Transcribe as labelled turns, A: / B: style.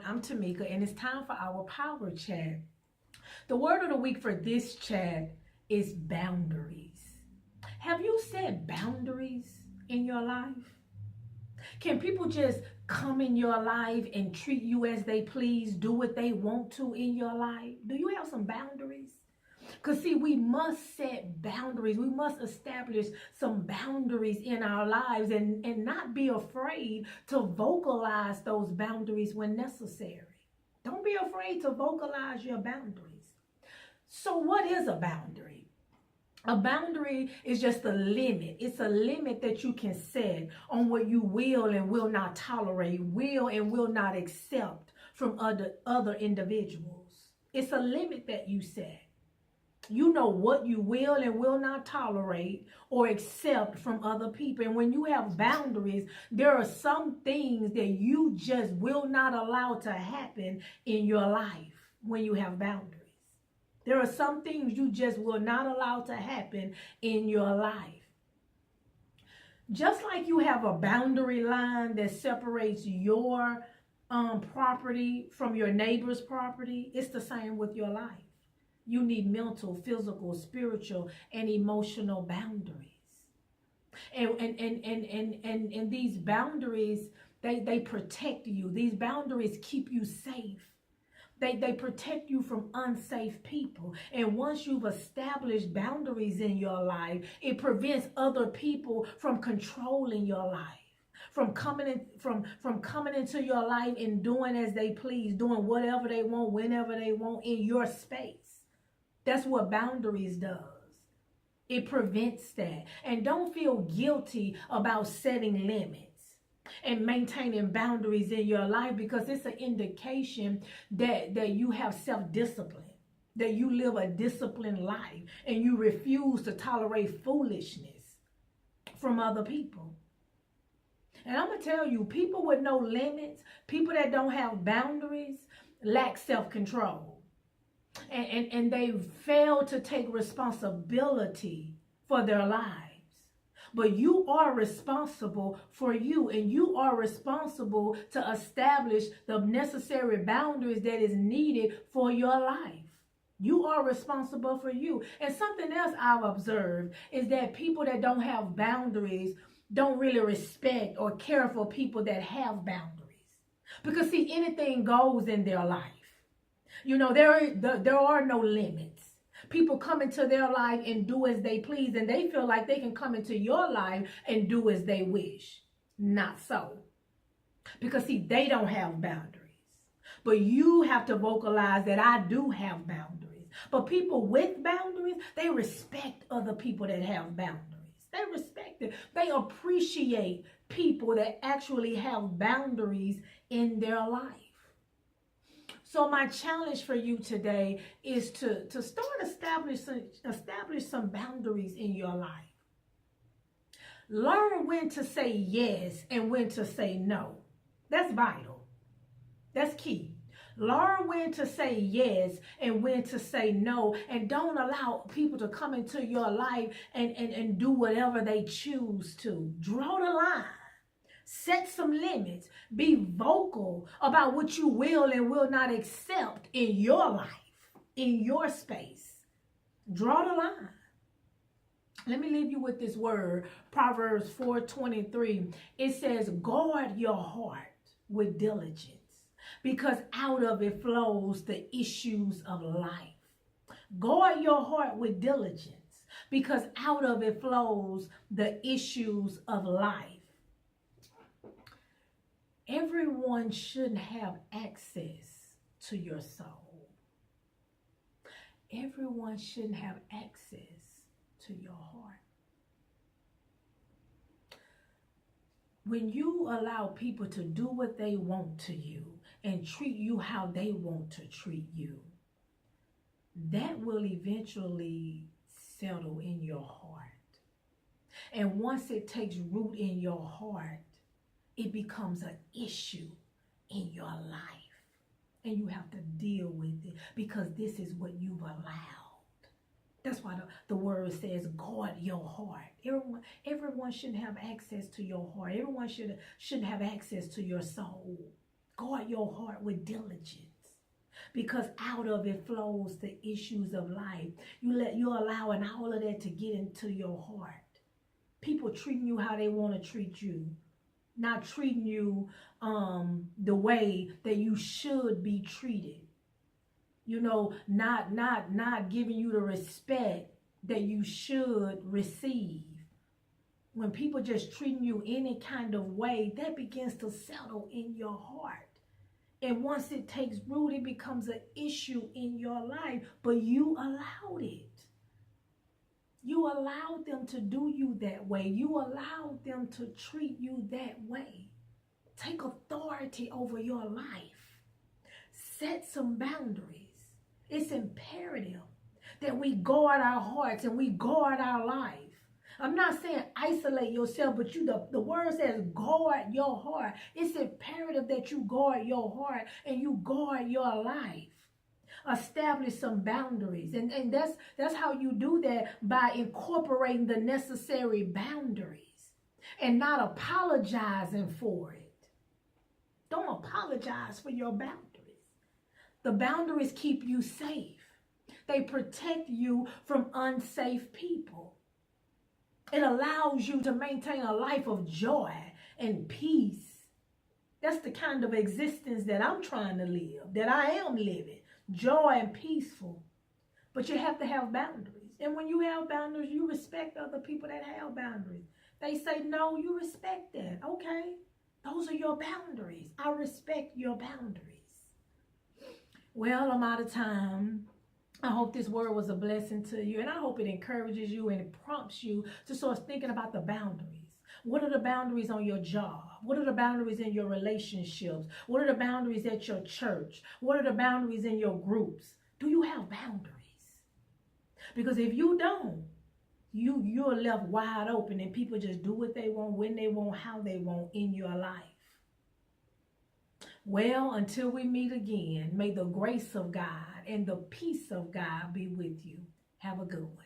A: I'm Tamika, and it's time for our power chat. The word of the week for this chat is boundaries. Have you set boundaries in your life? Can people just come in your life and treat you as they please, do what they want to in your life? Do you have some boundaries? Because, see, we must set boundaries. We must establish some boundaries in our lives and not be afraid to vocalize those boundaries when necessary. Don't be afraid to vocalize your boundaries. So, what is a boundary? A boundary is just a limit. It's a limit that you can set on what you will and will not tolerate, will and will not accept from other individuals. It's a limit that you set. You know what you will and will not tolerate or accept from other people. And when you have boundaries, there are some things that you just will not allow to happen in your life when you have boundaries. There are some things you just will not allow to happen in your life. Just like you have a boundary line that separates your property from your neighbor's property, it's the same with your life. You need mental, physical, spiritual, and emotional boundaries. And these boundaries, they protect you. These boundaries keep you safe. They protect you from unsafe people. And once you've established boundaries in your life, it prevents other people from controlling your life. From coming into your life and doing as they please, doing whatever they want, whenever they want in your space. That's what boundaries does. It prevents that. And don't feel guilty about setting limits and maintaining boundaries in your life, because it's an indication that you have self-discipline, that you live a disciplined life and you refuse to tolerate foolishness from other people. And I'm going to tell you, people with no limits, people that don't have boundaries, lack self-control. And they fail to take responsibility for their lives. But you are responsible for you, and you are responsible to establish the necessary boundaries that is needed for your life. You are responsible for you. And something else I've observed is that people that don't have boundaries don't really respect or care for people that have boundaries. Because, see, anything goes in their life. You know, there are no limits. People come into their life and do as they please, and they feel like they can come into your life and do as they wish. Not so. Because, see, they don't have boundaries. But you have to vocalize that I do have boundaries. But people with boundaries, they respect other people that have boundaries. They respect it. They appreciate people that actually have boundaries in their life. So my challenge for you today is to start establish some boundaries in your life. Learn when to say yes and when to say no. That's vital. That's key. Learn when to say yes and when to say no. And don't allow people to come into your life and do whatever they choose to. Draw the line. Set some limits. Be vocal about what you will and will not accept in your life, in your space. Draw the line. Let me leave you with this word, Proverbs 4:23. It says, guard your heart with diligence, because out of it flows the issues of life. Guard your heart with diligence, because out of it flows the issues of life. Everyone shouldn't have access to your soul. Everyone shouldn't have access to your heart. When you allow people to do what they want to you and treat you how they want to treat you, that will eventually settle in your heart. And once it takes root in your heart, it becomes an issue in your life. And you have to deal with it, because this is what you've allowed. That's why the word says, guard your heart. Everyone shouldn't have access to your heart. Everyone shouldn't have access to your soul. Guard your heart with diligence, because out of it flows the issues of life. You're allowing all of that to get into your heart. People treating you how they want to treat you, not treating you the way that you should be treated. You know, not giving you the respect that you should receive. When people just treating you any kind of way, that begins to settle in your heart. And once it takes root, it becomes an issue in your life. But you allowed it. You allowed them to do you that way. You allowed them to treat you that way. Take authority over your life. Set some boundaries. It's imperative that we guard our hearts and we guard our life. I'm not saying isolate yourself, but the word says guard your heart. It's imperative that you guard your heart and you guard your life. Establish some boundaries. And that's how you do that, by incorporating the necessary boundaries and not apologizing for it. Don't apologize for your boundaries. The boundaries keep you safe. They protect you from unsafe people. It allows you to maintain a life of joy and peace. That's the kind of existence that I'm trying to live, that I am living. Joy and peaceful. But you have to have boundaries. And when you have boundaries, you respect other people that have boundaries. They say, no, you respect that. Okay, those are your boundaries. I respect your boundaries. Well, I'm out of time. I hope this word was a blessing to you, and I hope it encourages you and it prompts you to start thinking about the boundaries. What are the boundaries on your job? What are the boundaries in your relationships? What are the boundaries at your church? What are the boundaries in your groups? Do you have boundaries? Because if you don't, you're left wide open and people just do what they want, when they want, how they want in your life. Well, until we meet again, may the grace of God and the peace of God be with you. Have a good one.